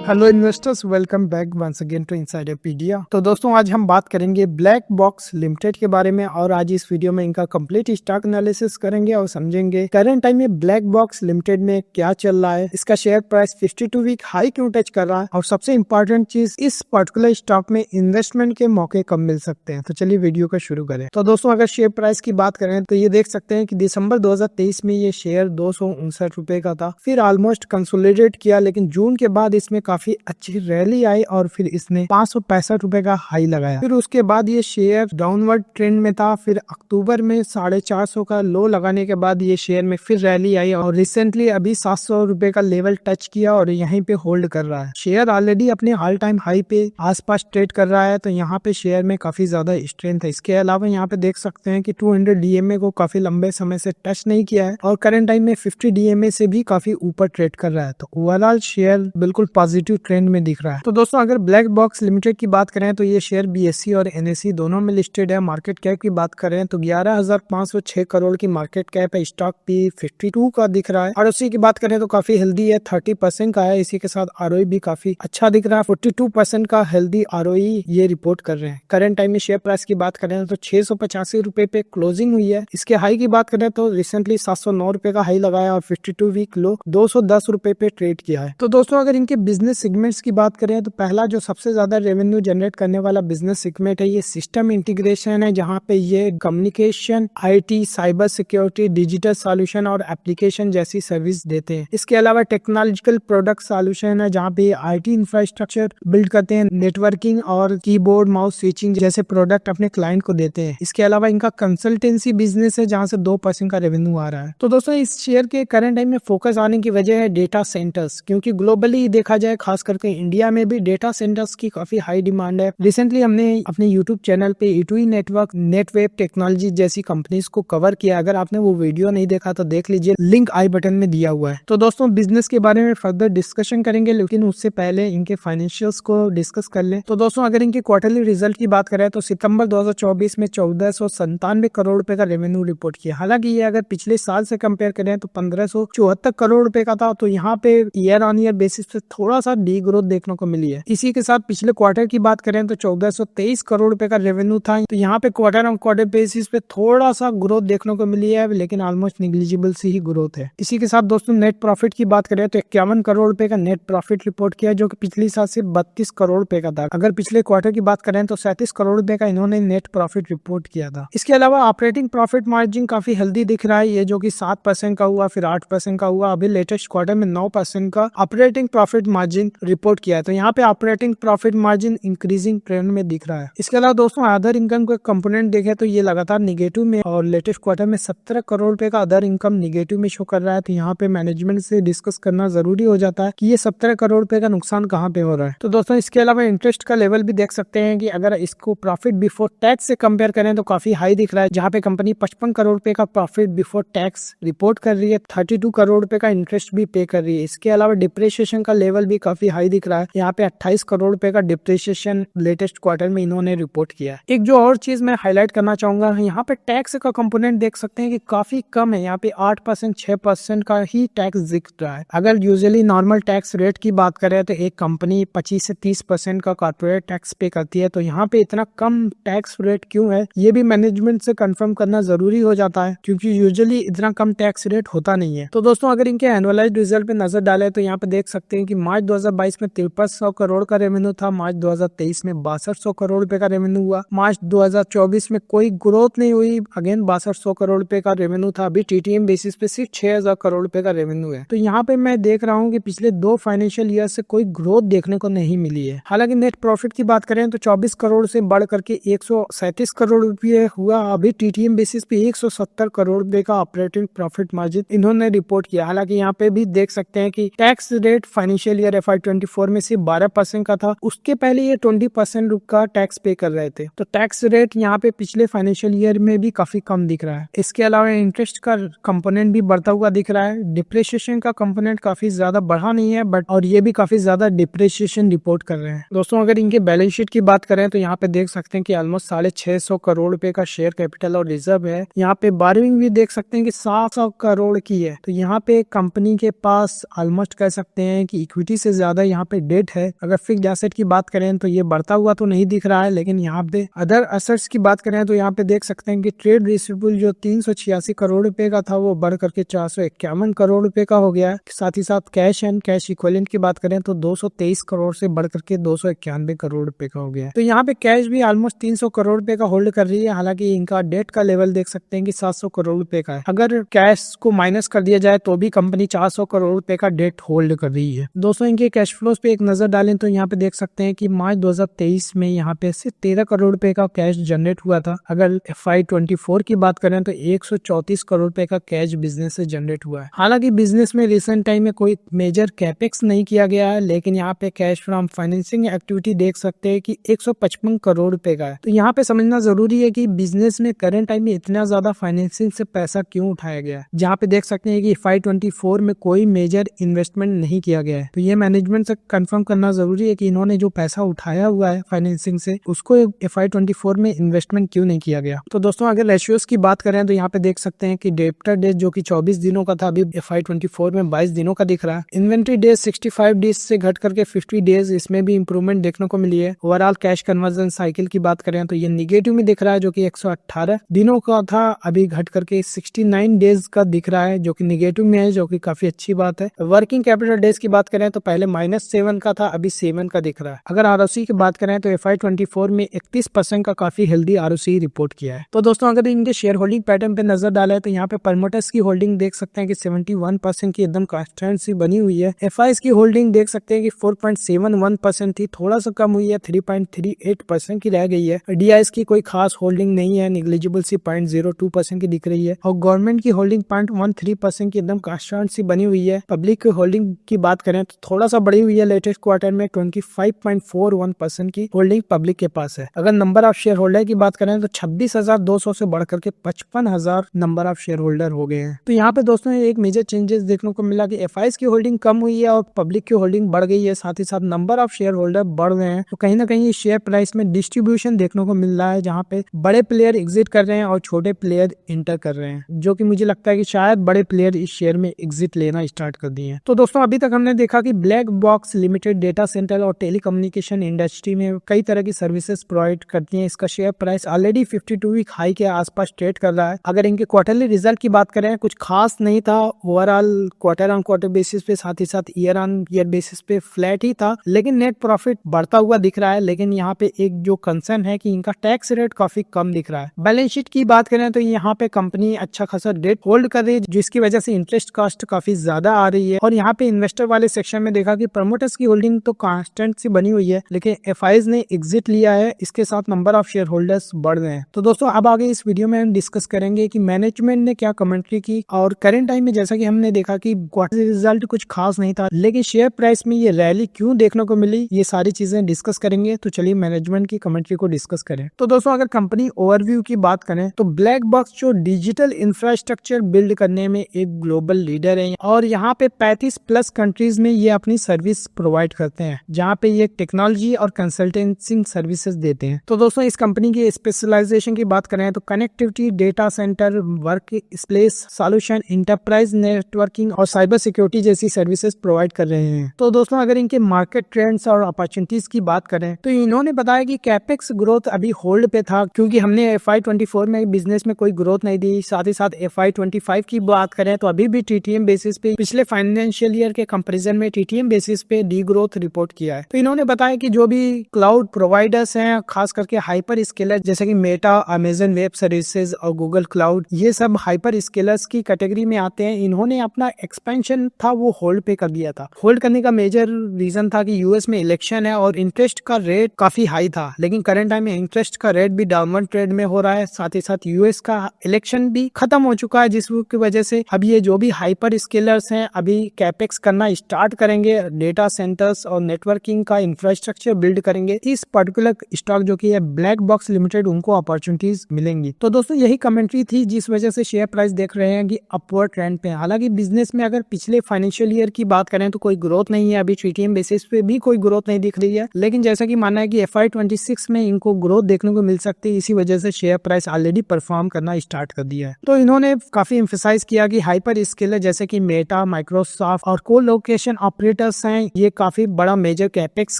Hello investors, welcome back once again to Insiderpedia. तो दोस्तों, आज हम बात करेंगे ब्लैक बॉक्स लिमिटेड के बारे में और आज इस वीडियो में इनका कंप्लीट स्टॉक एनालिसिस करेंगे और समझेंगे करंट टाइम में ब्लैक बॉक्स लिमिटेड में क्या चल रहा है, इसका शेयर प्राइस 52 वीक हाई क्यों टच कर रहा है और सबसे इम्पोर्टेंट चीज, इस पर्टिकुलर स्टॉक में इन्वेस्टमेंट के मौके कब मिल सकते हैं। तो चलिए वीडियो को शुरू करें। तो दोस्तों, अगर शेयर प्राइस की बात करें तो ये देख सकते हैं कि दिसंबर 2023 में ये शेयर 259 रुपए का था, फिर ऑलमोस्ट कंसोलिडेट किया, लेकिन जून के बाद इसमें काफी अच्छी रैली आई और फिर इसने 565 रुपए का हाई लगाया। फिर उसके बाद ये शेयर डाउनवर्ड ट्रेंड में था, फिर अक्टूबर में 450 का लो लगाने के बाद ये शेयर में फिर रैली आई और रिसेंटली अभी 700 रुपए का लेवल टच किया और यहीं पे होल्ड कर रहा है। शेयर ऑलरेडी अपने ऑल टाइम हाई पे आसपास ट्रेड कर रहा है, तो यहाँ पे शेयर में काफी ज्यादा स्ट्रेंथ है। इसके अलावा यहाँ पे देख सकते हैं कि 200 डीएमए को काफी लंबे समय से टच नहीं किया है और करंट टाइम में 50 डीएमए से भी काफी ऊपर ट्रेड कर रहा है। तो ओवरऑल शेयर बिल्कुल पॉजिटिव ट्रेंड में दिख रहा है। तो दोस्तों, अगर ब्लैक बॉक्स लिमिटेड की बात करें तो ये शेयर बीएसई और एनएसई दोनों में लिस्टेड है। मार्केट कैप की बात करें तो 11,506 करोड़ की मार्केट कैप है। स्टॉक भी 52 का दिख रहा है और उसी की बात करें तो काफी हेल्दी है, 30% का है। इसी के साथ आरओई भी काफी अच्छा दिख रहा है, 42% का हेल्दी आरओई ये रिपोर्ट कर रहे हैं। करंट टाइम में शेयर प्राइस की बात करें तो 685 रुपए पे क्लोजिंग हुई है। इसके हाई की बात करें तो रिसेंटली 709 रुपए का हाई लगाया और 52 वीक लो 210 रुपए पे ट्रेड किया है। तो दोस्तों, अगर इनके बिजनेस सेगमेंट्स की बात करें तो पहला जो सबसे ज्यादा रेवेन्यू जनरेट करने वाला बिजनेस सेगमेंट है ये सिस्टम इंटीग्रेशन है, जहां पे ये communication, IT, cyber security, digital solution और एप्लीकेशन जैसी सर्विस देते हैं। इसके अलावा टेक्नोलॉजिकल प्रोडक्ट सॉल्यूशन है, जहां पे आईटी इंफ्रास्ट्रक्चर बिल्ड करते हैं, नेटवर्किंग और कीबोर्ड माउस स्विचिंग जैसे प्रोडक्ट अपने क्लाइंट को देते हैं। इसके अलावा इनका कंसल्टेंसी बिजनेस है, जहां से 2% का रेवेन्यू आ रहा है। तो दोस्तों, इस शेयर के करंट टाइम में फोकस आने की वजह है डेटा सेंटर्स, क्योंकि ग्लोबली देखा जाए, खास करके इंडिया में भी डेटा सेंटर्स की काफी हाई डिमांड है। रिसेंटली हमने अपने यूट्यूब चैनल पे E2E नेटवर्क, नेटवेब टेक्नोलॉजी जैसी कंपनीज को कवर किया। अगर आपने वो वीडियो नहीं देखा तो देख लीजिए, लिंक आई बटन में दिया हुआ है। तो दोस्तों, बिजनेस के बारे में फर्दर डिस्कशन करेंगे, लेकिन उससे पहले इनके फाइनेंशियल्स को डिस्कस कर ले। तो दोस्तों, अगर इनके क्वार्टरली रिजल्ट की बात करें तो सितंबर 2024 में 1497 करोड़ रुपए का रेवेन्यू रिपोर्ट किया। हालांकि ये अगर पिछले साल से कंपेयर करें तो 1574 करोड़ रुपए का था, तो यहाँ पे ईयर ऑन ईयर बेसिस पे थोड़ा सा डी ग्रोथ देखने को मिली है। इसी के साथ पिछले क्वार्टर की बात करें तो 1423 करोड़ रुपए का रेवेन्यू था, तो यहाँ पे क्वार्टर ऑन क्वार्टर बेसिस पे थोड़ा सा ग्रोथ देखने को मिली है, लेकिन ऑलमोस्ट निग्लिजिबल सी ही ग्रोथ है। इसी के साथ दोस्तों, नेट प्रॉफिट की बात करें तो 51 करोड़ रुपए का नेट प्रॉफिट रिपोर्ट किया, जो कि पिछले साल से 32 करोड़ रुपए का था। अगर पिछले क्वार्टर की बात करें तो 37 करोड़ रुपए का इन्होंने नेट प्रॉफिट रिपोर्ट किया था। इसके अलावा ऑपरेटिंग प्रॉफिट मार्जिन काफी हेल्दी दिख रहा है, ये जो कि 7% का हुआ, फिर 8% का हुआ, अभी लेटेस्ट क्वार्टर में 9% का ऑपरेटिंग प्रॉफिट मार्जिन रिपोर्ट किया है। तो यहाँ पे operating profit margin increasing trend में दिख रहा है। इसके अलावा दोस्तों, अदर इनकम का कंपोनेंट देखें तो ये लगातार निगेटिव में और लेटेस्ट क्वार्टर में 17 करोड़ रुपए का अदर इनकम निगेटिव में शो कर रहा है। तो यहाँ पे मैनेजमेंट से डिस्कस करना जरूरी हो जाता है कि ये 17 करोड़ रुपए का नुकसान कहाँ पे हो रहा है। तो दोस्तों, इसके अलावा इंटरेस्ट का लेवल भी देख सकते हैं कि अगर इसको प्रॉफिट बिफोर टैक्स से कंपेयर करें तो काफी हाई दिख रहा है, जहाँ पे कंपनी 55 करोड़ रुपए का प्रॉफिट बिफोर टैक्स रिपोर्ट कर रही है, 32 करोड़ रुपए का इंटरेस्ट भी पे कर रही है। इसके अलावा डिप्रिसिएशन का लेवल भी काफी हाई दिख रहा है, यहाँ पे 28 करोड़ रुपए का डिप्रिसिएशन लेटेस्ट क्वार्टर में इन्होंने रिपोर्ट किया है। एक जो और चीज मैं हाईलाइट करना चाहूंगा, यहाँ पे टैक्स का कंपोनेंट देख सकते हैं कि काफी कम है, यहाँ पे 8% 6% का ही टैक्स दिख रहा है। अगर यूजुअली नॉर्मल टैक्स रेट की बात करें तो एक कंपनी 25 से 30% का कॉर्पोरेट टैक्स पे करती है, तो यहाँ पे इतना कम टैक्स रेट क्यों है, ये भी मैनेजमेंट से कंफर्म करना जरूरी हो जाता है, क्योंकि यूजुअली इतना कम टैक्स रेट होता नहीं है। तो दोस्तों, अगर इनके एनुअलाइज्ड रिजल्ट पे नजर डाले तो यहाँ पे देख सकते हैं कि मार्च 2022 में 5300 करोड़ का रेवेन्यू था, मार्च 2023 में 6200 करोड़ रुपए का रेवेन्यू हुआ, मार्च 2024 में कोई ग्रोथ नहीं हुई, अगेन 6200 करोड़ रुपए का रेवेन्यू था। अभी टीटीएम बेसिस पे सिर्फ 6000 करोड़ रुपए का रेवेन्यू है। तो यहाँ पे मैं देख रहा हूँ कि पिछले 2 फाइनेंशियल ईयर से कोई ग्रोथ देखने को नहीं मिली है। हालांकि नेट प्रॉफिट की बात करें तो 24 करोड़ से बढ़ करके 137 करोड़ रुपए हुआ। अभी टीटीएम बेसिस पे 170 करोड़ रुपए का ऑपरेटिंग प्रॉफिट मार्जिन इन्होंने रिपोर्ट किया। हालांकि यहाँ पे भी देख सकते हैं कि tax rate financial year FY24 में सिर्फ 12% का था, उसके पहले ये 20% का टैक्स पे कर रहे थे। तो टैक्स रेट यहाँ पे पिछले फाइनेंशियल ईयर में भी काफी कम दिख रहा है। इसके अलावा इंटरेस्ट का कंपोनेंट भी बढ़ता हुआ दिख रहा है, डिप्रिसिएशन का कंपोनेंट काफी ज्यादा बढ़ा नहीं है, बट और ये भी काफी ज्यादा डिप्रिसिएशन रिपोर्ट कर रहे हैं। दोस्तों, अगर इनके बैलेंस शीट की बात करें तो यहाँ पे देख सकते हैं कि ऑलमोस्ट 650 करोड़ रुपए का शेयर कैपिटल और रिजर्व है। यहाँ पे बारविंग भी देख सकते हैं कि 700 करोड़ की है। तो यहाँ पे कंपनी के पास ऑलमोस्ट कह सकते हैं कि इक्विटी से से ज्यादा यहाँ पे डेट है। अगर फिक्स्ड एसेट की बात करें तो ये बढ़ता हुआ तो नहीं दिख रहा है, लेकिन यहाँ पे अदर एसेट्स की बात करें तो यहाँ पे देख सकते हैं कि ट्रेड रिसीवेबल जो 386 करोड़ रुपए का था वो बढ़ करके 451 करोड़ रुपए का हो गया है। साथ ही साथ कैश एंड कैश इक्विवेलेंट की बात करें तो 223 करोड़ से बढ़ करके 291 करोड़ रुपए का हो गया है। तो यहाँ पे कैश भी ऑलमोस्ट 300 करोड़ रुपए का होल्ड कर रही है। हालांकि इनका डेट का लेवल देख सकते हैं कि 700 करोड़ रुपए का है। अगर कैश को माइनस कर दिया जाए तो भी कंपनी 400 करोड़ रुपए का डेट होल्ड कर रही है। दोस्तों इनके कैश फ्लोज पे एक नजर डालें तो यहाँ पे देख सकते हैं कि मार्च 2023 में यहाँ पे से 13 करोड़ रुपए का कैश जनरेट हुआ था। अगर FY24 की बात करें तो 134 करोड़ रुपए का कैश बिजनेस से जनरेट हुआ है। हालांकि बिजनेस में रिसेंट टाइम में कोई मेजर कैपेक्स नहीं किया गया है, लेकिन यहाँ पे कैश फ्रॉम फाइनेंसिंग एक्टिविटी देख सकते हैं कि 155 करोड़ रुपए का है। तो यहाँ पे समझना जरूरी है कि बिजनेस में करंट टाइम में इतना ज्यादा फाइनेंसिंग से पैसा क्यों उठाया गया है। जहाँ पे देख सकते हैं कि FY24 में कोई मेजर इन्वेस्टमेंट नहीं किया गया है। तो ये मैनेजमेंट से कंफर्म करना जरूरी है कि इन्होंने जो पैसा उठाया हुआ है फाइनेंसिंग से उसको FY24 में इन्वेस्टमेंट क्यों नहीं किया गया। तो दोस्तों अगर रेशियोज की बात करें तो यहाँ पे देख सकते हैं कि डेब्टर डेज जो कि 24 दिनों का था अभी FY24 में 22 दिनों का दिख रहा है। इन्वेंट्री डेज 65 डेज से घट करके 50 डेज, इसमें भी इंप्रूवमेंट देखने को मिली है। ओवरऑल कैश कन्वर्जन साइकिल की बात करें तो ये निगेटिव में दिख रहा है जो कि 118 दिनों का था, अभी घट करके 69 डेज का दिख रहा है जो कि निगेटिव में है, जो कि काफी अच्छी बात है। वर्किंग कैपिटल डेज की बात करें तो पहले -7 का था, अभी 7 का दिख रहा है। अगर ROC की बात करें तो FY24 में 31% का काफी हेल्दी ROC रिपोर्ट किया है। तो दोस्तों अगर इनके शेयर होल्डिंग पैटर्न पे नजर डाले तो यहाँ पे प्रमोटर्स की होल्डिंग देख सकते हैं कि 71% की एकदम कॉन्स्टेंसी बनी हुई है। FIs की होल्डिंग देख सकते हैं कि 4.71% थी, थोड़ा सा कम हुई है, 3.38% की रह गई है। DIs की कोई खास होल्डिंग नहीं है, निग्लिजिबल सी 0.02% की दिख रही है। और गवर्नमेंट की होल्डिंग 0.13% की एकदम कॉन्स्टेंसी बनी हुई है। पब्लिक की होल्डिंग की बात करें तो थोड़ा सा बढ़ी हुई है, लेटेस्ट क्वार्टर में 25.41% की होल्डिंग पब्लिक के पास है। अगर नंबर ऑफ शेयर होल्डर की बात करें तो 26,200 से बढ़कर के 55,000 नंबर ऑफ शेयर होल्डर हो गए हैं। तो यहाँ पे दोस्तों एक मेजर चेंजेस देखने को मिला कि FIs की होल्डिंग कम हुई है और पब्लिक की होल्डिंग बढ़ गई है, साथ ही साथ नंबर ऑफ शेयर होल्डर बढ़ गए हैं। तो कहीं ना कहीं शेयर प्राइस में डिस्ट्रीब्यूशन देखने को मिल रहा है, जहाँ पे बड़े प्लेयर एग्जिट कर रहे हैं और छोटे प्लेयर इंटर कर रहे हैं, जो कि मुझे लगता है कि शायद बड़े प्लेयर इस शेयर में एग्जिट लेना स्टार्ट कर दिए हैं। तो दोस्तों अभी तक हमने देखा कि black box limited data center और टेलीकम्युनिकेशन इंडस्ट्री में कई तरह की सर्विसेज प्रोवाइड करती है। इसका share price already 52 week high के आसपास ट्रेड कर रहा है। अगर इनके क्वार्टरली रिजल्ट की बात करें कुछ खास नहीं था, overall quarter on quarter basis पे, साथ ही साथ ईयर ऑन ईयर बेसिस पे फ्लैट ही था, लेकिन नेट प्रॉफिट बढ़ता हुआ दिख रहा है। लेकिन यहाँ पे एक जो कंसर्न है कि इनका टैक्स रेट काफी कम दिख रहा है। बैलेंस शीट की बात करें तो यहाँ पे कंपनी अच्छा खासा डेट होल्ड कर रही है, जिसकी वजह से इंटरेस्ट कॉस्ट काफी ज्यादा आ रही है। और यहाँ पे इन्वेस्टर वाले सेक्शन में देखा कि प्रमोटर्स की होल्डिंग तो कांस्टेंट सी बनी हुई है, लेकिन FIs ने एग्जिट लिया है, इसके साथ नंबर ऑफ शेयर होल्डर्स बढ़ रहे हैं। तो दोस्तों अब आगे इस वीडियो में हम डिस्कस करेंगे कि मैनेजमेंट ने क्या कमेंट्री की, और करंट टाइम में जैसा कि हमने देखा कि क्वार्टर रिजल्ट कुछ खास नहीं था, लेकिन शेयर प्राइस में ये रैली क्यों देखने को मिली, ये सारी चीजें डिस्कस करेंगे। तो चलिए मैनेजमेंट की कमेंट्री को डिस्कस करें। तो दोस्तों अगर कंपनी ओवरव्यू की बात करें तो ब्लैक बॉक्स जो डिजिटल इंफ्रास्ट्रक्चर बिल्ड करने में एक ग्लोबल लीडर है, और यहाँ पे 35+ कंट्रीज में ये अपनी सर्विस प्रोवाइड करते हैं, जहाँ पे ये टेक्नोलॉजी और कंसल्टेंसी सर्विसेज देते हैं। तो दोस्तों इस कंपनी की स्पेशलाइजेशन की बात करें तो connectivity, data centre, work space solution, enterprise networking और साइबर सिक्योरिटी जैसी सर्विसेज प्रोवाइड कर रहे हैं। तो दोस्तों अगर इनके मार्केट ट्रेंड्स और अपॉर्चुनिटीज की बात करें तो इन्होंने बताया कि कैपेक्स ग्रोथ अभी होल्ड पे था, क्योंकि हमने FY24 में बिजनेस में कोई ग्रोथ नहीं दी। साथ ही साथ FY25 की बात करें तो अभी भी TTM बेसिस पे पिछले फाइनेंशियल ईयर के कंपैरिजन में TTM बेसिस पे डी ग्रोथ रिपोर्ट किया है। तो इन्होंने बताया कि जो भी क्लाउड प्रोवाइडर्स हैं, खास करके हाइपर स्केलर जैसे कि मेटा, अमेजन वेब सर्विसेज और गूगल क्लाउड, ये सब हाइपर स्केलर्स की कैटेगरी में आते हैं। इन्होंने अपना एक्सपेंशन था वो होल्ड पे कर दिया था। होल्ड करने का मेजर रीजन था कि यूएस में इलेक्शन है और इंटरेस्ट का रेट काफी हाई था, लेकिन करंट टाइम में इंटरेस्ट का रेट भी डाउनवर्ड ट्रेंड में हो रहा है। साथ ही साथ यूएस का इलेक्शन भी खत्म हो चुका है, जिसकी वजह से अब ये जो भी हाइपर स्केलर्स हैं अभी कैपेक्स करना स्टार्ट करेंगे, डेटा सेंटर्स और नेटवर्किंग का इंफ्रास्ट्रक्चर बिल्ड करेंगे। इस पर्टिकुलर स्टॉक जो कि है ब्लैक बॉक्स लिमिटेड, उनको अपॉर्चुनिटीज मिलेंगी। तो दोस्तों यही कमेंट्री थी जिस वजह से शेयर प्राइस देख रहे हैं कि अपवर्ड ट्रेंड पे। हालांकि बिजनेस में अगर पिछले फाइनेंशियल ईयर की बात करें तो कोई ग्रोथ नहीं है, अभी TTM बेसिस पे भी कोई ग्रोथ नहीं दिख रही है, लेकिन जैसा कि मानना है कि FY26 में इनको ग्रोथ देखने को मिल सकती है। इसी वजह से शेयर प्राइस ऑलरेडी परफॉर्म करना स्टार्ट कर दिया है। तो इन्होंने काफी एम्फेसाइज किया कि हाइपर स्केलर जैसे कि मेटा, माइक्रोसॉफ्ट और कोलोकेशन ऑपरेटर क्रिएटर्स हैं ये काफी बड़ा मेजर कैपेक्स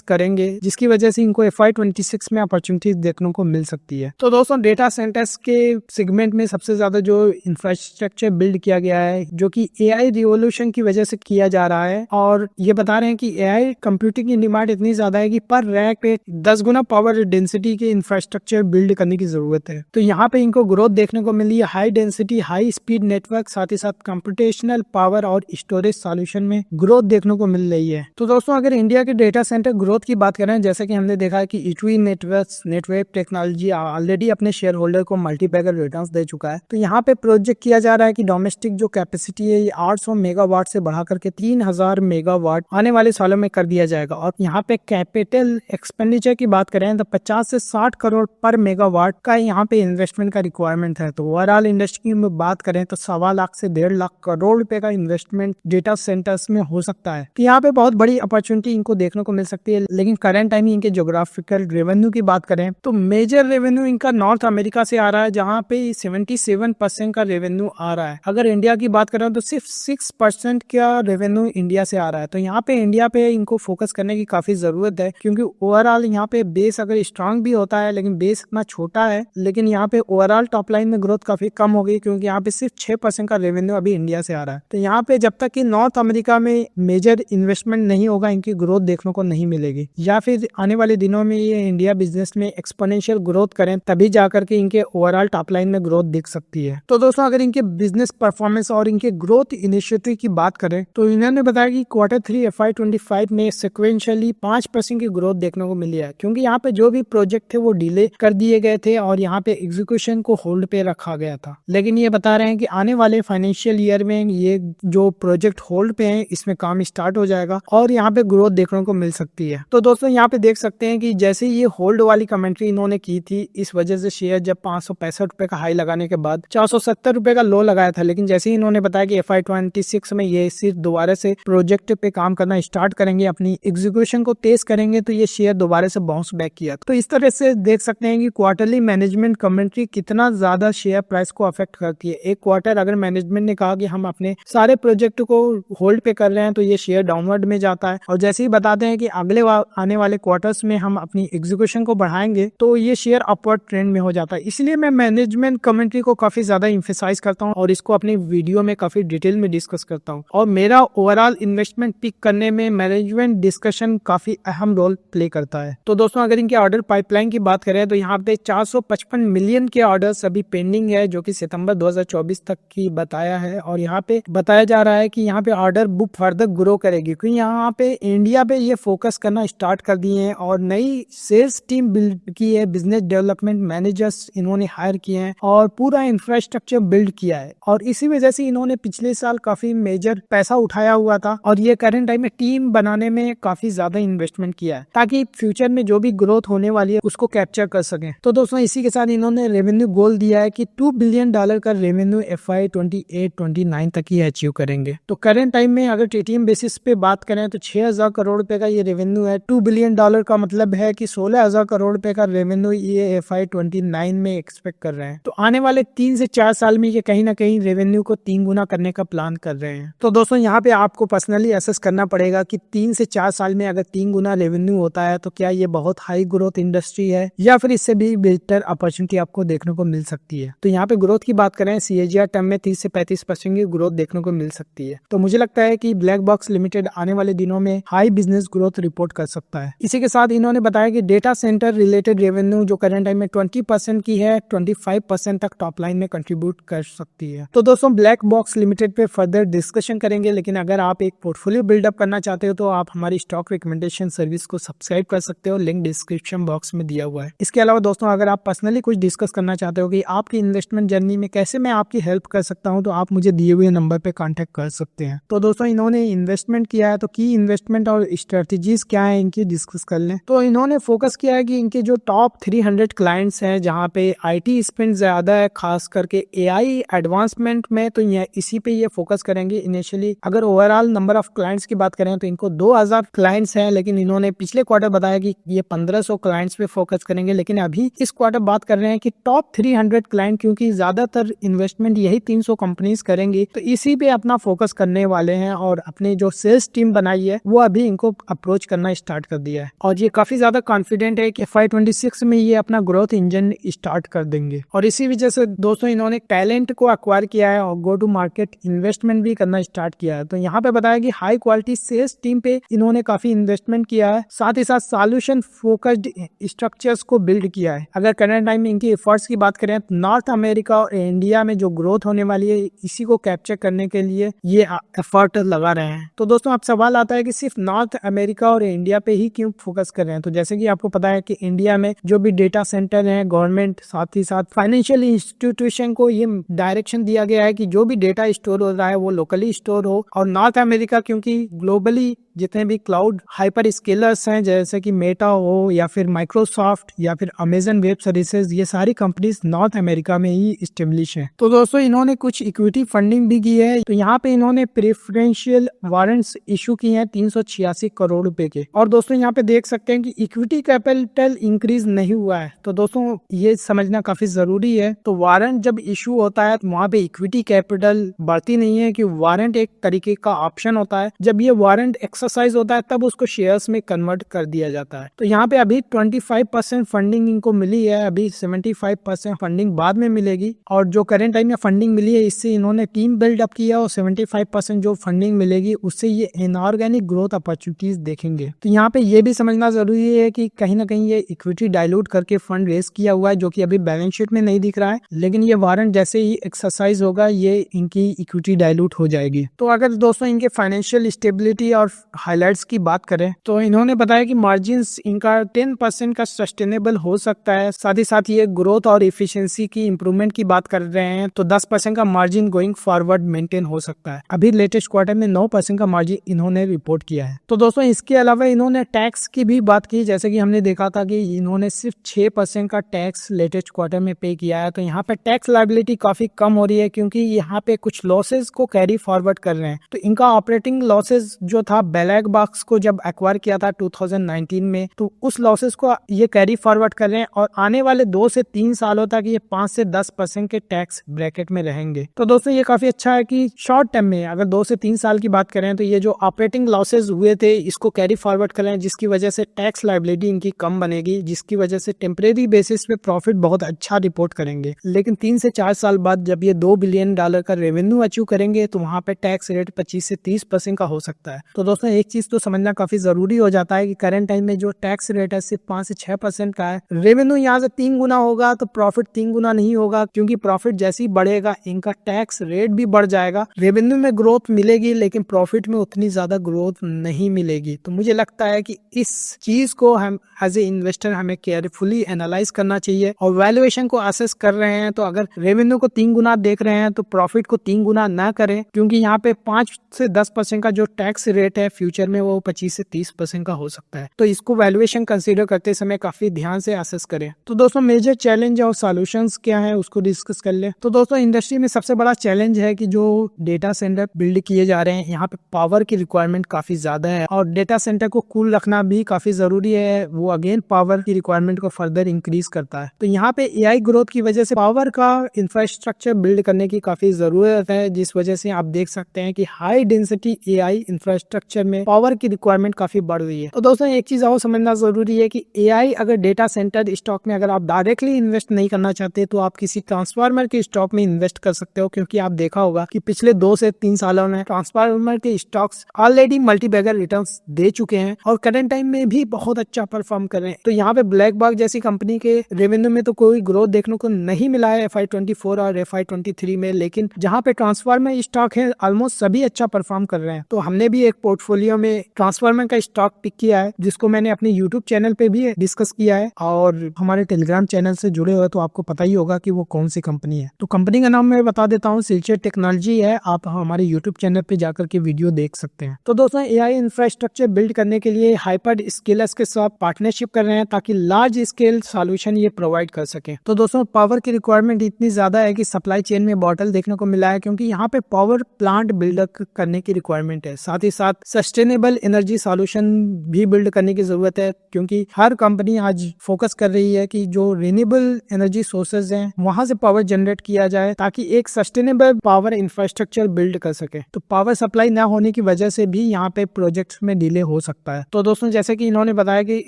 करेंगे, जिसकी वजह से इनको FY26 में अपॉर्चुनिटीज देखने को मिल सकती है। तो दोस्तों डेटा सेंटर्स के सेगमेंट में सबसे ज्यादा जो इंफ्रास्ट्रक्चर बिल्ड किया गया है, जो कि AI रिवोल्यूशन की वजह से किया जा रहा है, और ये बता रहे हैं कि AI कंप्यूटिंग की डिमांड इतनी ज्यादा है कि पर रैक पे 10 गुना पावर डेंसिटी के इंफ्रास्ट्रक्चर बिल्ड करने की जरूरत है। तो यहाँ पे इनको ग्रोथ देखने को मिली है, high density high speed network, साथ ही साथ कंप्यूटेशनल पावर और स्टोरेज सॉल्यूशन में ग्रोथ देखने को मिल रही है। तो दोस्तों अगर इंडिया के डेटा सेंटर ग्रोथ की बात करें, जैसे कि हमने देखा है कि इटवी नेटवर्क्स नेटवेव टेक्नोलॉजी ऑलरेडी अपने शेयर होल्डर को मल्टीपैकर रिटर्न्स दे चुका है। तो यहाँ पे प्रोजेक्ट किया जा रहा है कि डोमेस्टिक जो कैपेसिटी है ये 800 मेगावाट से बढ़ा करके 3000 मेगावाट आने वाले सालों में कर दिया जाएगा। और यहाँ पे कैपिटल एक्सपेंडिचर की बात करें तो 50 से 60 करोड़ पर मेगावाट का यहाँ पे इन्वेस्टमेंट का रिक्वायरमेंट है। तो ओवरऑल इंडस्ट्री में बात करें तो 1.25 लाख से 1.5 लाख करोड़ रुपए का इन्वेस्टमेंट डेटा सेंटर्स में हो सकता है। तो यहाँ पे बहुत बड़ी अपॉर्चुनिटी इनको देखने को मिल सकती है। लेकिन करंट टाइम इनके ज्योग्राफिकल रेवेन्यू की बात करें तो मेजर रेवेन्यू इनका नॉर्थ अमेरिका से आ रहा है, जहाँ पे 77% का रेवेन्यू आ रहा है। अगर इंडिया की बात करें तो सिर्फ 6% का रेवेन्यू इंडिया से आ रहा है। तो यहाँ पे इंडिया पे इनको फोकस करने की काफी जरूरत है, क्योंकि ओवरऑल यहाँ पे बेस अगर स्ट्रांग भी होता है लेकिन बेस इतना छोटा है, लेकिन यहाँ पे ओवरऑल टॉप लाइन में ग्रोथ काफी कम हो गई, क्योंकि यहाँ पे सिर्फ 6% का रेवेन्यू अभी इंडिया से आ रहा है। तो यहाँ पे जब तक कि नॉर्थ अमेरिका में मेजर इन्वेस्टमेंट नहीं होगा इनकी ग्रोथ देखने को नहीं मिलेगी, या फिर आने वाले दिनों में ये इंडिया बिजनेस में एक्सपोनेंशियल ग्रोथ करें तभी जाकर के इनके ओवरऑल टॉप लाइन में ग्रोथ दिख सकती है। तो दोस्तों अगर इनके बिजनेस परफॉर्मेंस और इनके ग्रोथ इनिशिएटिव की बात करें तो इन्होंने बताया कि Q3 FY25 में सिक्वेंशियली 5% की ग्रोथ देखने को मिली है, क्योंकि यहाँ पे जो भी प्रोजेक्ट थे वो डिले कर दिए गए थे और यहाँ पे एग्जीक्यूशन को होल्ड पे रखा गया था। लेकिन ये बता रहे हैं कि आने वाले फाइनेंशियल ईयर में ये जो प्रोजेक्ट होल्ड पे हैं इसमें काम स्टार्ट हो जाएगा और यहाँ पे ग्रोथ देखने को मिल सकती है। तो दोस्तों यहाँ पे देख सकते हैं कि जैसे ये होल्ड वाली कमेंट्री इन्होंने की थी, इस वजह से शेयर जब 565 रुपए का हाई लगाने के बाद 470 रुपए का लो लगाया था, लेकिन जैसे ही इन्होंने बताया कि FY26 में ये सिर्फ दोबारा से प्रोजेक्ट पे काम करना स्टार्ट करेंगे, अपनी एग्जीक्यूशन को तेज करेंगे, तो ये शेयर दोबारा से बाउंस बैक किया। तो इस तरह से देख सकते हैं कि क्वार्टरली मैनेजमेंट कमेंट्री कितना ज्यादा शेयर प्राइस को अफेक्ट करती है। एक क्वार्टर अगर मैनेजमेंट ने कहा कि हम अपने सारे प्रोजेक्ट को होल्ड पे कर रहे हैं तो ये शेयर डाउनवर्ड में जाता है, और जैसे ही बताते हैं कि अगले आने वाले क्वार्टर्स में हम अपनी एग्जीक्यूशन को बढ़ाएंगे तो ये शेयर अपवर्ड ट्रेंड में हो जाता है। इसलिए मैं मैनेजमेंट कमेंट्री को काफी ज्यादा इंफेसाइज करता हूँ और इसको अपनी वीडियो में काफी डिटेल में डिस्कस करता हूँ, और मेरा ओवरऑल इन्वेस्टमेंट पिक करने में मैनेजमेंट डिस्कशन काफी अहम रोल प्ले करता है। तो दोस्तों अगर इनके ऑर्डर पाइपलाइन की बात करें तो यहाँ पे 455 मिलियन के ऑर्डर्स अभी पेंडिंग है, जो कि सितंबर 2024 तक की बताया है। और यहाँ पे बताया जा रहा है कि यहाँ पे ऑर्डर बुक फर्दर ग्रो करेगी, क्योंकि यहाँ पे इंडिया पे ये फोकस करना स्टार्ट कर दिए हैं और नई सेल्स टीम बिल्ड की है, बिजनेस डेवलपमेंट मैनेजर्स इन्होंने हायर किए हैं और पूरा इंफ्रास्ट्रक्चर बिल्ड किया है। और इसी वजह से इन्होंने पिछले साल काफी मेजर पैसा उठाया हुआ था और ये करंट टाइम में टीम बनाने में काफी ज्यादा इन्वेस्टमेंट किया है, ताकि फ्यूचर में जो भी ग्रोथ होने वाली है उसको कैप्चर कर सके। तो दोस्तों इसी के साथ इन्होंने रेवेन्यू गोल दिया है कि $2 बिलियन का रेवेन्यू FY28-29 तक ही अचीव करेंगे। तो करंट टाइम में अगर TTM बेसिस पे बात करें तो 6000 करोड़ रुपए का ये रेवेन्यू है। $2 बिलियन का मतलब है कि 16000 करोड़ रुपए का रेवेन्यू ये FY29 में एक्सपेक्ट कर रहे हैं। तो आने वाले 3 से 4 साल में ये कहीं ना कहीं रेवेन्यू को 3 गुना करने का प्लान कर रहे हैं। तो दोस्तों यहाँ पे आपको पर्सनली असेस करना पड़ेगा कि 3 से 4 साल में अगर 3 गुना रेवेन्यू होता है तो क्या ये बहुत हाई ग्रोथ इंडस्ट्री है या फिर इससे भी बेहतर अपॉर्चुनिटी आपको देखने को मिल सकती है। तो यहाँ पे ग्रोथ की बात करें CAGR टर्म में 30 से 35% की ग्रोथ देखने को मिल सकती है। तो मुझे लगता है कि ब्लैक बॉक्स लिमिटेड आने वाले दिनों में हाई बिजनेस ग्रोथ रिपोर्ट कर सकता है। इसी के साथ इन्होंने बताया कि डेटा सेंटर रिलेटेड रेवेन्यू जो करंट टाइम में 20% की है 25% तक टॉप लाइन में कंट्रीब्यूट कर सकती है। तो दोस्तों ब्लैक बॉक्स लिमिटेड पे फर्दर डिस्कशन करेंगे, लेकिन अगर आप एक पोर्टफोलियो बिल्डअप करना चाहते हो तो आप हमारी स्टॉक रिकमेंडेशन सर्विस को सब्सक्राइब कर सकते हो, लिंक डिस्क्रिप्शन बॉक्स में दिया हुआ है। इसके अलावा दोस्तों अगर आप पर्सनली कुछ डिस्कस करना चाहते हो कि आपकी इन्वेस्टमेंट जर्नी में कैसे मैं आपकी हेल्प कर सकता हूं, तो आप मुझे दिए हुए नंबर पे कांटेक्ट कर सकते हैं। तो दोस्तों इन्होंने इन्वेस्टमेंट किया है तो की इन्वेस्टमेंट और स्ट्रेटेजीज क्या है इनकी डिस्कस कर लें। तो इन्होंने फोकस किया है कि इनके जो टॉप 300 क्लाइंट्स हैं जहाँ पे IT स्पेंड ज्यादा है, खास करके AI एडवांसमेंट में, तो इसी पे ये फोकस करेंगे इनिशियली। अगर ओवरऑल नंबर ऑफ क्लाइंट्स की बात करें तो इनको 2000 क्लाइंट्स हैं, लेकिन इन्होंने पिछले क्वार्टर बताया कि ये 1500 क्लाइंट्स पे फोकस करेंगे। लेकिन अभी इस क्वार्टर बात कर रहे हैं कि टॉप 300 क्लाइंट, क्योंकि ज्यादातर इन्वेस्टमेंट यही 300 कंपनीज करेंगी, तो इसी पे अपना फोकस करने वाले हैं और अपने जो सेल्स टीम बनाई है वो अभी इनको अप्रोच करना स्टार्ट कर दिया है और ये काफी ज्यादा कॉन्फिडेंट है कि FY26 में ये अपना ग्रोथ इंजन स्टार्ट कर देंगे। और इसी वजह से दोस्तों इन्होंने टैलेंट को एक्वायर किया है और गो टू मार्केट इन्वेस्टमेंट भी करना स्टार्ट किया है। तो यहाँ पे बताया कि हाई क्वालिटी सेल्स टीम पे इन्होंने काफी इन्वेस्टमेंट किया है, साथ ही साथ सॉल्यूशन फोकस्ड स्ट्रक्चर्स को बिल्ड किया है। अगर करंट टाइम में इनकी एफर्ट्स की बात करें तो नॉर्थ अमेरिका और इंडिया में जो ग्रोथ होने वाली है इसी को कैप्चर करने के लिए ये एफर्ट लगा रहे हैं। तो दोस्तों अब सवाल आता है कि सिर्फ नॉर्थ अमेरिका और इंडिया पे ही क्यों फोकस कर रहे हैं। तो जैसे कि आपको पता है कि इंडिया में जो भी डेटा सेंटर है, गवर्नमेंट साथ ही साथ फाइनेंशियल इंस्टीट्यूशन को ये डायरेक्शन दिया गया है कि जो भी डेटा स्टोर हो रहा है वो लोकली स्टोर हो। और नॉर्थ अमेरिका क्योंकि ग्लोबली जितने भी क्लाउड हाइपर स्केलर्स हैं जैसे कि मेटा हो या फिर माइक्रोसॉफ्ट या फिर अमेजन वेब सर्विसेज, ये सारी कंपनीज नॉर्थ अमेरिका में ही इस्टेब्लिश हैं। तो दोस्तों इन्होंने कुछ इक्विटी फंडिंग भी की है। तो यहाँ पे इन्होंने प्रेफरेंशियल वारंट्स इशू की हैं 386 करोड़ रुपए के। और दोस्तों यहाँ पे देख सकते हैं कि इक्विटी कैपिटल इंक्रीज नहीं हुआ है। तो दोस्तों ये समझना काफी जरूरी है। तो वारंट जब इशू होता है तो वहाँ पे इक्विटी कैपिटल बढ़ती नहीं है, कि वारंट एक तरीके का ऑप्शन होता है। जब ये वारंट एक्सरसाइज होता है तब उसको शेयर्स में कन्वर्ट कर दिया जाता है। तो यहाँ पे अभी 25% फंडिंग इनको मिली है, अभी 75% फंडिंग बाद में मिलेगी। और जो करंट टाइम में फंडिंग मिली है इससे इन्होंने टीम बिल्डअप किया और 75% जो फंडिंग मिलेगी उससे ये इनऑर्गेनिक ग्रोथ अपॉर्चुनिटीज देखेंगे। तो यहाँ पे ये भी समझना जरूरी है कि कहीं ना कहीं ये इक्विटी डाइल्यूट करके फंड रेज किया हुआ है, जो कि अभी बैलेंस शीट में नहीं दिख रहा है, लेकिन ये वारंट जैसे ही एक्सरसाइज होगा ये इनकी इक्विटी डाइल्यूट हो जाएगी। तो अगर दोस्तों इनके फाइनेंशियल स्टेबिलिटी और हाइलाइट्स की बात करें तो इन्होंने बताया कि मार्जिन्स इनका 10% का सस्टेनेबल हो सकता है। साथ ही साथ ये ग्रोथ और इफिशिएंसी की इंप्रूवमेंट की बात कर रहे हैं तो 10% का मार्जिन गोइंग फॉरवर्ड मेंटेन हो सकता है। अभी लेटेस्ट क्वार्टर में 9% का मार्जिन इन्होंने रिपोर्ट किया है। तो दोस्तों इसके अलावा इन्होंने टैक्स की भी बात की, जैसे कि हमने देखा था कि इन्होंने सिर्फ 6% का टैक्स लेटेस्ट क्वार्टर में पे किया है। तो यहाँ पे टैक्स लायबिलिटी काफी कम हो रही है क्योंकि यहाँ पे कुछ लॉसेज को कैरी फॉरवर्ड कर रहे हैं। तो इनका ऑपरेटिंग लॉसेज जो था ब्लैक बॉक्स को जब एक्वायर किया था 2019 में, तो उस लॉसेस को ये कैरी फॉरवर्ड कर रहे हैं और आने वाले 2 से 3 सालों तक ये 5 से 10% के टैक्स ब्रैकेट में रहेंगे। तो दोस्तों ये काफी अच्छा है कि शॉर्ट टर्म में अगर 2 से 3 साल की बात करें तो ये जो ऑपरेटिंग लॉसेज हुए थे इसको कैरी फॉरवर्ड कर रहे हैं, जिसकी वजह से टैक्स लायबिलिटी इनकी कम बनेगी, जिसकी वजह से टेम्परेरी बेसिस पे प्रॉफिट बहुत अच्छा रिपोर्ट करेंगे। लेकिन 3 से 4 साल बाद जब ये $2 बिलियन का रेवेन्यू अचीव करेंगे तो वहां पे टैक्स रेट 25 से 30% का हो सकता है। तो दोस्तों एक चीज तो समझना काफी जरूरी हो जाता है कि करंट टाइम में जो टैक्स रेट है सिर्फ 5 से 6% का है। रेवेन्यू यहाँ से 3 गुना होगा तो प्रॉफिट 3 गुना नहीं होगा, क्योंकि प्रॉफिट जैसे ही बढ़ेगा इनका टैक्स रेट भी बढ़ जाएगा। रेवेन्यू में ग्रोथ मिलेगी लेकिन प्रॉफिट में उतनी ज्यादा ग्रोथ नहीं मिलेगी। तो मुझे लगता है कि इस चीज को हम एज ए इन्वेस्टर हमें केयरफुली एनालाइज करना चाहिए और वैल्यूएशन को असेस कर रहे हैं तो अगर रेवेन्यू को 3 गुना देख रहे हैं तो प्रॉफिट को 3 गुना ना करें, क्योंकि यहाँ पे 5 से 10% का जो टैक्स रेट है फ्यूचर में वो 25 से 30% का हो सकता है। तो इसको वैल्यूएशन कंसीडर करते समय काफी ध्यान से असेस करें। तो दोस्तों मेजर चैलेंज और सॉल्यूशंस क्या है उसको डिस्कस कर ले। तो दोस्तों इंडस्ट्री में सबसे बड़ा चैलेंज है कि जो डेटा सेंटर बिल्ड किए जा रहे हैं यहाँ पे पावर की रिक्वायरमेंट काफी ज्यादा है और डेटा सेंटर को कूल रखना भी काफी जरूरी है। वो अगेन पावर की रिक्वायरमेंट को फर्दर इंक्रीज करता है। तो यहाँ पे एआई ग्रोथ की वजह से पावर का इंफ्रास्ट्रक्चर बिल्ड करने की काफी जरूरत है, जिस वजह से आप देख सकते हैं कि हाई डेंसिटी एआई इंफ्रास्ट्रक्चर में पावर की रिक्वायरमेंट काफी बढ़ रही है। तो दोस्तों एक चीज और समझना जरूरी है कि एआई अगर डेटा सेंटर स्टॉक में अगर आप डायरेक्टली इन्वेस्ट नहीं करना चाहते तो आप किसी ट्रांसफार्मर के स्टॉक में इन्वेस्ट कर सकते हो, क्योंकि आप देखा होगा कि पिछले 2 से 3 सालों में ट्रांसफार्मर के स्टॉक्स ऑलरेडी मल्टीबैगर रिटर्न्स दे चुके हैं और करंट टाइम में भी बहुत अच्छा परफॉर्म कर रहे हैं। तो यहाँ पे ब्लैक बॉक्स जैसी कंपनी के रेवेन्यू में तो कोई ग्रोथ देखने को नहीं मिला है FY24 और FY23 में, लेकिन जहाँ पे ट्रांसफार्मर स्टॉक है ऑलमोस्ट सभी अच्छा परफॉर्म कर रहे हैं। तो हमने भी एक पोर्टफोलियो में ट्रांसफार्मर का स्टॉक पिक किया है, जिसको मैंने अपने यूट्यूब चैनल पे भी डिस्कस किया है और हमारे टेलीग्राम चैनल से जुड़े हुए तो आपको पता ही होगा कि वो कौन सी कंपनी है। तो कंपनी का नाम मैं बता देता हूँ, सिलचर टेक्नोलॉजी है। आप हमारे यूट्यूब चैनल पे जाकर के वीडियो देख सकते हैं। तो दोस्तों एआई इंफ्रास्ट्रक्चर बिल्ड करने के लिए हाइपर स्केलर्स के साथ पार्टनरशिप कर रहे हैं ताकि लार्ज स्केल सॉल्यूशन ये प्रोवाइड कर सके। तो दोस्तों पावर की रिक्वायरमेंट इतनी ज्यादा है कि सप्लाई चेन में बॉटल देखने को मिला है, क्योंकि यहाँ पे पावर प्लांट बिल्डअप करने की रिक्वायरमेंट है। साथ ही साथ सस्टेनेबल एनर्जी सॉल्यूशन भी बिल्ड करने की जरूरत है, क्योंकि हर कंपनी आज फोकस कर रही है कि जो रिन्यूएबल एनर्जी सोर्सेज हैं वहां से पावर जनरेट किया जाए ताकि एक सस्टेनेबल पावर इंफ्रास्ट्रक्चर बिल्ड कर सके। तो पावर सप्लाई न होने की वजह से भी यहाँ पे प्रोजेक्ट्स में डिले हो सकता है। तो दोस्तों जैसे कि इन्होंने बताया कि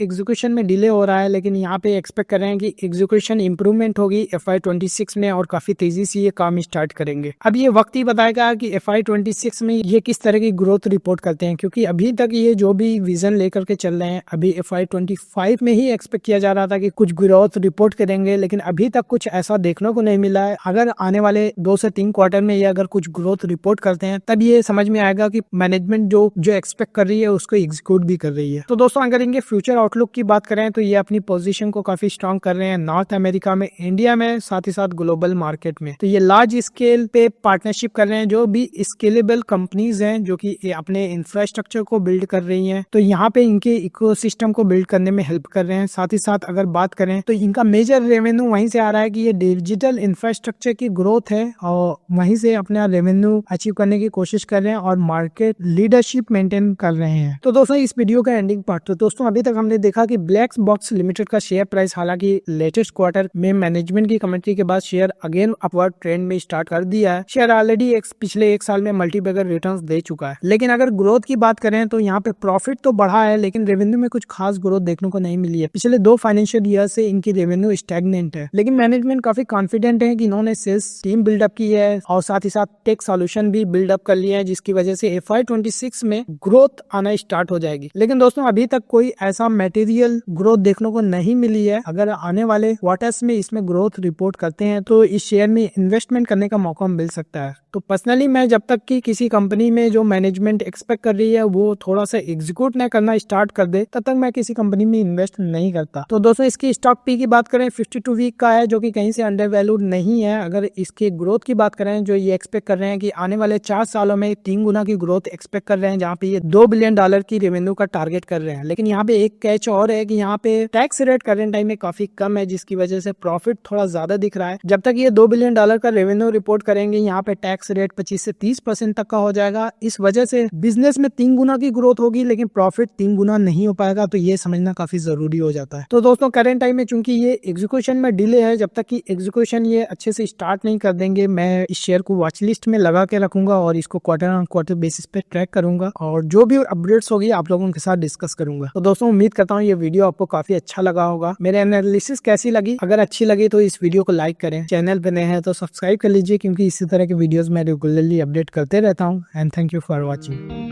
एग्जीक्यूशन में डिले हो रहा है, लेकिन यहाँ पे एक्सपेक्ट कर रहे हैं कि एग्जीक्यूशन इंप्रूवमेंट होगी FY26 में और काफी तेजी से ये काम स्टार्ट करेंगे। अब ये वक्त ही बताएगा कि FY26 में ये किस तरह की ग्रोथ रिपोर्ट करते हैं, क्योंकि अभी तक ये जो भी विजन लेकर के चल रहे हैं, अभी FY25 में ही एक्सपेक्ट किया जा रहा था कि कुछ ग्रोथ रिपोर्ट करेंगे, लेकिन अभी तक कुछ ऐसा देखने को नहीं मिला है। अगर आने वाले 2 से 3 क्वार्टर में ये अगर कुछ ग्रोथ रिपोर्ट करते हैं तब ये समझ में आएगा कि मैनेजमेंट जो एक्सपेक्ट कर रही है उसको एग्जीक्यूट भी कर रही है। तो दोस्तों अगर इनके फ्यूचर आउटलुक की बात करें तो ये अपनी पोजीशन को काफी स्ट्रांग कर रहे हैं नॉर्थ अमेरिका में, इंडिया में, साथ ही साथ ग्लोबल मार्केट में। तो ये लार्ज स्केल पे पार्टनरशिप कर रहे हैं, जो भी स्केलेबल कंपनीज हैं जो कि अपने इंफ्रास्ट्रक्चर को बिल्ड कर रही हैं, तो यहाँ पे इनके इकोसिस्टम को बिल्ड करने में हेल्प कर रहे हैं। साथ ही साथ अगर बात करें तो इनका मेजर रेवेन्यू वहीं से आ रहा है कि ये डिजिटल इंफ्रास्ट्रक्चर की ग्रोथ है और वहीं से अपना रेवेन्यू अचीव करने की कोशिश कर रहे हैं और मार्केट लीडरशिप मेंटेन कर रहे हैं। तो दोस्तों इस वीडियो का एंडिंग पार्ट, तो दोस्तों अभी तक हमने देखा कि ब्लैक बॉक्स लिमिटेड का शेयर प्राइस हालांकि लेटेस्ट क्वार्टर में मैनेजमेंट की कमेंट्री के बाद शेयर अगेन अपवर्ड ट्रेंड में स्टार्ट कर दिया है। शेयर ऑलरेडी पिछले 1 साल में मल्टीबैगर रिटर्न्स दे चुका है, लेकिन अगर ग्रोथ की बात करें तो यहाँ पे प्रॉफिट तो बढ़ा है लेकिन रेवेन्यू में कुछ खास ग्रोथ देखने को नहीं मिली है। पिछले 2 फाइनेंशियल ईयर से इनकी रेवेन्यू स्टैग्नेंट है, लेकिन मैनेजमेंट काफी कॉन्फिडेंट है कि इन्होंने सेल्स टीम बिल्डअप की है और साथ ही साथ टेक सॉल्यूशन भी बिल्डअप कर लिया है, जिसकी वजह से FY26 में ग्रोथ आना स्टार्ट हो जाएगी। लेकिन दोस्तों अभी तक कोई ऐसा मटेरियल ग्रोथ देखने को नहीं मिली है। अगर आने वाले क्वार्टर्स में इसमें ग्रोथ रिपोर्ट करते हैं तो इस शेयर में इन्वेस्टमेंट करने का मौका मिल सकता है। तो पर्सनली मैं जब तक कि किसी कंपनी में जो मैनेजमेंट एक्सपेक्ट कर रही है वो थोड़ा सा एग्जीक्यूट न करना स्टार्ट कर दे, तब तक मैं किसी कंपनी में इन्वेस्ट नहीं करता। तो दोस्तों इसकी स्टॉक पी की बात करें 52 वीक का है, जो कि कहीं से अंडर वैल्यूड नहीं है। अगर इसके ग्रोथ की बात करें जो ये एक्सपेक्ट कर रहे हैं कि आने वाले 4 सालों में 3 गुना की ग्रोथ एक्सपेक्ट कर रहे हैं, जहाँ पे ये $2 बिलियन की रेवेन्यू का टारगेट कर रहे हैं। लेकिन यहाँ पे एक कैच और है कि यहाँ पे टैक्स रेट करंट टाइम में काफी कम है, जिसकी वजह से प्रॉफिट थोड़ा ज्यादा दिख रहा है। जब तक ये $2 बिलियन का रेवेन्यू रिपोर्ट करेंगे, यहाँ पे टैक्स रेट 25 से 30% तक का हो जाएगा। इस वजह से बिजनेस में 3 गुना की ग्रोथ होगी लेकिन प्रॉफिट 3 गुना नहीं हो पाएगा। तो ये समझना काफी जरूरी हो जाता है। तो दोस्तों करंट टाइम में चूंकि ये एग्जीक्यूशन में डिले है, जब तक कि एग्जीक्यूशन ये अच्छे से स्टार्ट नहीं कर देंगे, मैं इस शेयर को वॉच लिस्ट में लगा के रखूंगा और इसको क्वार्टर ऑन क्वार्टर बेसिस पे ट्रैक करूंगा और जो भी अपडेट्स होगी आप लोगों के साथ डिस्कस करूंगा। तो दोस्तों उम्मीद करता हूँ ये वीडियो आपको काफी अच्छा लगा होगा। मेरे एनालिसिस कैसी लगी, अगर अच्छी लगी तो इस वीडियो को लाइक करें, चैनल पे नए हैं तो सब्सक्राइब कर लीजिए, क्योंकि इसी तरह के वीडियोस मैं रेगुलरली अपडेट करते रहता हूँ। And thank you for watching.